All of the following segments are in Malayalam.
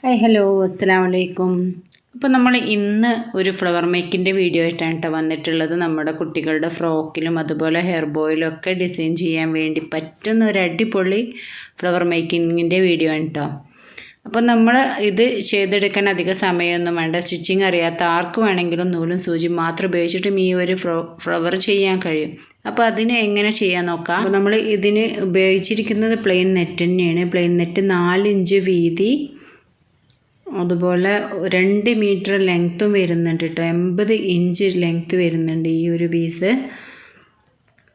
ഹായ് ഹലോ അസ്സലാമലൈക്കും. അപ്പോൾ നമ്മൾ ഇന്ന് ഒരു ഫ്ലവർ മേക്കിൻ്റെ വീഡിയോ ആയിട്ടാണ് വന്നിട്ടുള്ളത്. നമ്മുടെ കുട്ടികളുടെ ഫ്രോക്കിലും അതുപോലെ ഹെയർ ബോയിലും ഒക്കെ ഡിസൈൻ ചെയ്യാൻ വേണ്ടി പറ്റുന്ന ഒരു അടിപൊളി ഫ്ലവർ മേക്കിങ്ങിൻ്റെ വീഡിയോ ആണ് കേട്ടോ. അപ്പോൾ നമ്മൾ ഇത് ചെയ്തെടുക്കാൻ അധികം സമയമൊന്നും വേണ്ട. സ്റ്റിച്ചിങ് അറിയാത്ത ആർക്ക് വേണമെങ്കിലും നൂലും സൂചി മാത്രം ഉപയോഗിച്ചിട്ടും ഈ ഒരു ഫ്ലവർ ചെയ്യാൻ കഴിയും. അപ്പോൾ അതിന് എങ്ങനെ ചെയ്യാൻ നോക്കാം. അപ്പോൾ നമ്മൾ ഇതിന് ഉപയോഗിച്ചിരിക്കുന്നത് പ്ലെയിൻ നെറ്റ് തന്നെയാണ്. പ്ലെയിൻ നെറ്റ് 4 ഇഞ്ച് വീതി, അതുപോലെ 2 മീറ്റർ ലെങ്ത്തും വരുന്നുണ്ട് കേട്ടോ. 80 ഇഞ്ച് ലെങ്ത്ത് വരുന്നുണ്ട് ഈ ഒരു പീസ്.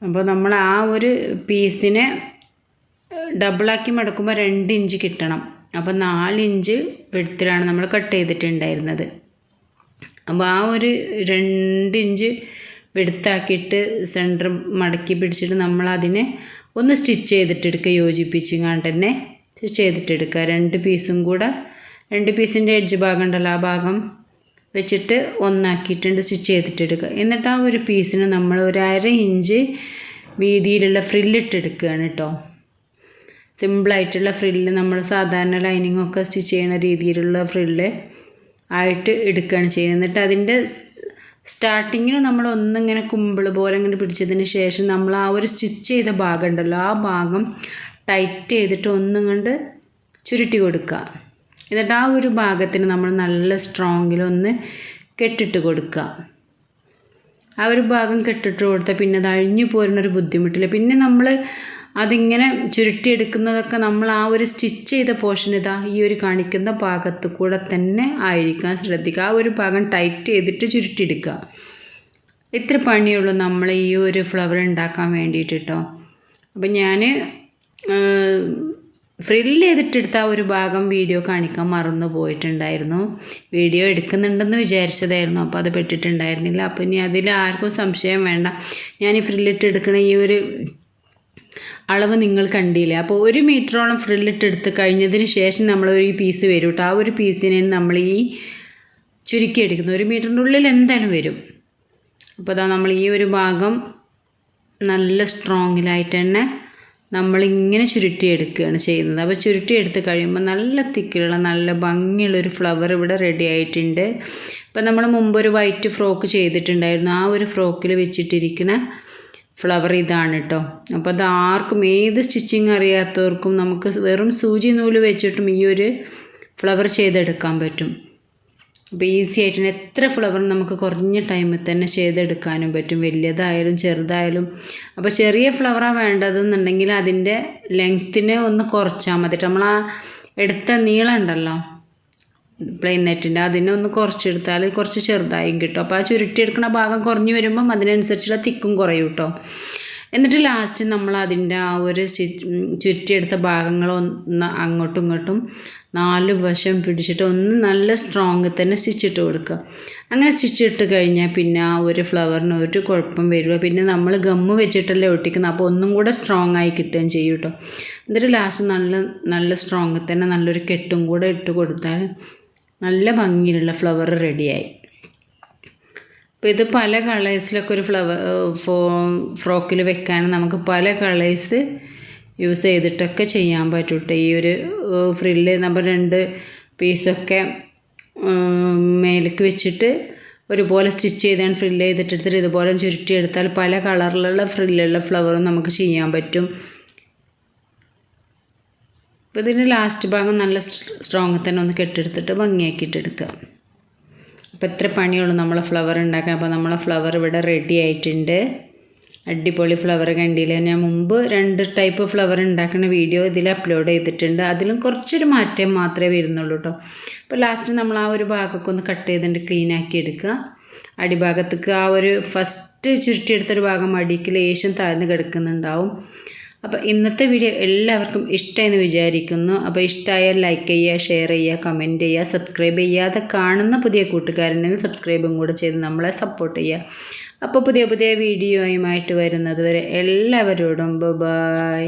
അപ്പോൾ നമ്മൾ ആ ഒരു പീസിനെ ഡബിളാക്കി മടക്കുമ്പോൾ 2 ഇഞ്ച് കിട്ടണം. അപ്പോൾ 4 ഇഞ്ച് വെടുത്തിലാണ് നമ്മൾ കട്ട് ചെയ്തിട്ടുണ്ടായിരുന്നത്. അപ്പോൾ ആ ഒരു 2 ഇഞ്ച് വെടുത്താക്കിയിട്ട് സെൻറ്റർ മടക്കി പിടിച്ചിട്ട് നമ്മളതിനെ ഒന്ന് സ്റ്റിച്ച് ചെയ്തിട്ടെടുക്കുക. യോജിപ്പിച്ചുകൊണ്ട് തന്നെ സ്റ്റിച്ച് ചെയ്തിട്ടെടുക്കുക. 2 പീസും കൂടെ 2 പീസിൻ്റെ എഡ്ജ് ഭാഗം ഉണ്ടല്ലോ, ആ ഭാഗം വെച്ചിട്ട് ഒന്നാക്കിയിട്ടുണ്ട് സ്റ്റിച്ച് ചെയ്തിട്ടെടുക്കുക. എന്നിട്ട് ആ ഒരു പീസിന് നമ്മൾ ഒരു 1/2 ഇഞ്ച് വീതിയിലുള്ള ഫ്രില്ലിട്ടെടുക്കുകയാണ് കേട്ടോ. സിമ്പിളായിട്ടുള്ള ഫ്രില്ല്, നമ്മൾ സാധാരണ ലൈനിങ്ങൊക്കെ സ്റ്റിച്ച് ചെയ്യുന്ന രീതിയിലുള്ള ഫ്രില്ല് ആയിട്ട് എടുക്കുകയാണ് ചെയ്യുന്നത്. എന്നിട്ട് അതിൻ്റെ സ്റ്റാർട്ടിങ്ങിൽ നമ്മൾ ഒന്നിങ്ങനെ കുമ്പിൾ പോലെ ഇങ്ങനെ പിടിച്ചതിന് ശേഷം നമ്മൾ ആ ഒരു സ്റ്റിച്ച് ചെയ്ത ഭാഗം ഉണ്ടല്ലോ, ആ ഭാഗം ടൈറ്റ് ചെയ്തിട്ട് ഒന്നും കൊണ്ട് ചുരുട്ടി കൊടുക്കുക. എന്നിട്ട് ആ ഒരു ഭാഗത്തിന് നമ്മൾ നല്ല സ്ട്രോങ്ങിലൊന്ന് കെട്ടിട്ട് കൊടുക്കുക. ആ ഒരു ഭാഗം കെട്ടിട്ട് കൊടുത്താൽ പിന്നെ അത് അഴിഞ്ഞു പോരുന്നൊരു ബുദ്ധിമുട്ടില്ല. പിന്നെ നമ്മൾ അതിങ്ങനെ ചുരുട്ടിയെടുക്കുന്നതൊക്കെ നമ്മൾ ആ ഒരു സ്റ്റിച്ച് ചെയ്ത പോർഷൻ ഇതാ ഈ ഒരു കാണിക്കുന്ന ഭാഗത്ത് കൂടെ തന്നെ ആയിരിക്കാൻ ശ്രദ്ധിക്കുക. ആ ഒരു ഭാഗം ടൈറ്റ് ചെയ്തിട്ട് ചുരുട്ടിയെടുക്കുക. ഇത്ര പണിയുള്ളൂ നമ്മൾ ഈ ഒരു ഫ്ലവർ ഉണ്ടാക്കാൻ വേണ്ടിയിട്ട് കേട്ടോ. അപ്പം ഞാൻ ഫ്രില്ല് ചെയ്തിട്ടെടുത്ത ആ ഒരു ഭാഗം വീഡിയോ കാണിക്കാൻ മറന്നു പോയിട്ടുണ്ടായിരുന്നു. വീഡിയോ എടുക്കുന്നുണ്ടെന്ന് വിചാരിച്ചതായിരുന്നു, അപ്പോൾ അത് പെട്ടിട്ടുണ്ടായിരുന്നില്ല. അപ്പോൾ ഇനി അതിൽ ആർക്കും സംശയം വേണ്ട. ഞാൻ ഈ ഫ്രില്ലിട്ട് എടുക്കണ ഈ ഒരു അളവ് നിങ്ങൾ കണ്ടില്ലേ. അപ്പോൾ 1 മീറ്ററോളം ഫ്രില്ലിട്ടെടുത്ത് കഴിഞ്ഞതിന് ശേഷം നമ്മൾ ഒരു പീസ് വരും കേട്ടോ. ആ ഒരു പീസിനെ നമ്മൾ ഈ ചുരുക്കി എടുക്കുന്നത് 1 മീറ്ററിൻ്റെ ഉള്ളിൽ എന്തായാലും വരും. അപ്പോൾ അതാ നമ്മൾ ഈ ഒരു ഭാഗം നല്ല സ്ട്രോങ്ങിലായിട്ട് തന്നെ നമ്മളിങ്ങനെ ചുരുട്ടിയെടുക്കുകയാണ് ചെയ്യുന്നത്. അപ്പോൾ ചുരുട്ടിയെടുത്ത് കഴിയുമ്പോൾ നല്ല തിക്കിലുള്ള നല്ല ഭംഗിയുള്ളൊരു ഫ്ലവർ ഇവിടെ റെഡി ആയിട്ടുണ്ട്. ഇപ്പം നമ്മൾ മുമ്പൊരു വൈറ്റ് ഫ്രോക്ക് ചെയ്തിട്ടുണ്ടായിരുന്നു. ആ ഒരു ഫ്രോക്കിൽ വെച്ചിട്ടിരിക്കുന്ന ഫ്ലവർ ഇതാണ് കേട്ടോ. അപ്പോൾ അത് ആർക്കും, ഏത് സ്റ്റിച്ചിങ് അറിയാത്തവർക്കും നമുക്ക് വെറും സൂചി നൂല് വെച്ചിട്ടും ഈ ഒരു ഫ്ലവർ ചെയ്തെടുക്കാൻ പറ്റും. അപ്പോൾ ഈസി ആയിട്ട് എത്ര ഫ്ലവർ നമുക്ക് കുറഞ്ഞ ടൈമിൽ തന്നെ ചെയ്തെടുക്കാനും പറ്റും, വലിയതായാലും ചെറുതായാലും. അപ്പോൾ ചെറിയ ഫ്ലവറാണ് വേണ്ടതെന്നുണ്ടെങ്കിൽ അതിൻ്റെ ലെങ്ത്തിനെ ഒന്ന് കുറച്ചാൽ മതി. നമ്മൾ ആ എടുത്ത നീളം ഉണ്ടല്ലോ പ്ലെയിൻ നെറ്റിൻ്റെ, അതിനെ ഒന്ന് കുറച്ചെടുത്താൽ കുറച്ച് ചെറുതായും കിട്ടും. അപ്പോൾ ആ ചുരുട്ടിയെടുക്കുന്ന ഭാഗം കുറഞ്ഞു വരുമ്പം അതിനനുസരിച്ചുള്ള തിക്കും കുറയും കേട്ടോ. എന്നിട്ട് ലാസ്റ്റ് നമ്മൾ അതിൻ്റെ ആ ഒരു ചുരുട്ടിയെടുത്ത ഭാഗങ്ങളൊന്ന് അങ്ങോട്ടും ഇങ്ങോട്ടും 4 വശം പിടിച്ചിട്ട് ഒന്ന് നല്ല സ്ട്രോങ് തന്നെ സ്റ്റിച്ചിട്ട് കൊടുക്കുക. അങ്ങനെ സ്റ്റിച്ചിട്ട് കഴിഞ്ഞാൽ പിന്നെ ആ ഒരു ഫ്ലവറിന് ഒരു കുഴപ്പം വരില്ല. പിന്നെ നമ്മൾ ഗമ്മ് വെച്ചിട്ടല്ലേ ഒട്ടിക്കുന്നത്, അപ്പോൾ ഒന്നും കൂടെ സ്ട്രോങ് ആയി കിട്ടുകയും ചെയ്യും കേട്ടോ. എന്നിട്ട് ലാസ്റ്റ് നല്ല സ്ട്രോങ് തന്നെ നല്ലൊരു കെട്ടും കൂടെ ഇട്ട് കൊടുത്താൽ നല്ല ഭംഗിയിലുള്ള ഫ്ലവർ റെഡിയായി. അപ്പോൾ ഇത് പല കളേഴ്സിലൊക്കെ ഒരു ഫ്രോക്കിൽ വെക്കാൻ നമുക്ക് പല കളേഴ്സ് യൂസ് ചെയ്തിട്ടൊക്കെ ചെയ്യാൻ പറ്റും കേട്ടോ. ഈ ഒരു ഫ്രില്ല് നമ്മൾ 2 പീസൊക്കെ മേലേക്ക് വെച്ചിട്ട് ഒരുപോലെ സ്റ്റിച്ച് ചെയ്താണ് ഫ്രില്ല് ചെയ്തിട്ടെടുത്തിട്ട് ഇതുപോലെ ചുരുട്ടിയെടുത്താൽ പല കളറിലുള്ള ഫ്രില്ലുള്ള ഫ്ലവറും നമുക്ക് ചെയ്യാൻ പറ്റും. അപ്പോൾ ഇതിൻ്റെ ലാസ്റ്റ് ഭാഗം നല്ല സ്ട്രോങ് തന്നെ ഒന്ന് കെട്ടിയെടുത്തിട്ട് ഭംഗിയാക്കിയിട്ടെടുക്കുക. അപ്പോൾ എത്ര പണിയുള്ളൂ നമ്മളെ ഫ്ലവർ ഉണ്ടാക്കാൻ. അപ്പോൾ നമ്മളെ ഫ്ലവർ ഇവിടെ റെഡി ആയിട്ടുണ്ട്. അടിപൊളി ഫ്ലവർ കണ്ടില്ലേ. ഞാൻ മുമ്പ് 2 ടൈപ്പ് ഫ്ലവർ ഉണ്ടാക്കുന്ന വീഡിയോ ഇതിൽ അപ്ലോഡ് ചെയ്തിട്ടുണ്ട്. അതിലും കുറച്ചൊരു മാറ്റം മാത്രമേ വരുന്നുള്ളൂ കേട്ടോ. അപ്പോൾ ലാസ്റ്റ് നമ്മൾ ആ ഒരു ഭാഗമൊക്കെ ഒന്ന് കട്ട് ചെയ്തിട്ട് ക്ലീൻ ആക്കി എടുക്കുക. അടിഭാഗത്തേക്ക് ആ ഒരു ഫസ്റ്റ് ചുരുട്ടിയെടുത്തൊരു ഭാഗം അടിക്ക് ലേശം താഴ്ന്ന് കിടക്കുന്നുണ്ടാവും. അപ്പോൾ ഇന്നത്തെ വീഡിയോ എല്ലാവർക്കും ഇഷ്ടമായെന്ന് വിചാരിക്കുന്നു. അപ്പോൾ ഇഷ്ടമായാൽ ലൈക്ക് ചെയ്യുക, ഷെയർ ചെയ്യുക, കമൻറ്റ് ചെയ്യുക, സബ്സ്ക്രൈബ് ചെയ്യാതെ കാണുന്ന പുതിയ കൂട്ടുകാരുണ്ടെങ്കിൽ സബ്സ്ക്രൈബും കൂടെ ചെയ്ത് നമ്മളെ സപ്പോർട്ട് ചെയ്യുക. അപ്പോൾ പുതിയ വീഡിയോയുമായിട്ട് വരുന്നത് വരെ എല്ലാവരോടും ബൈ.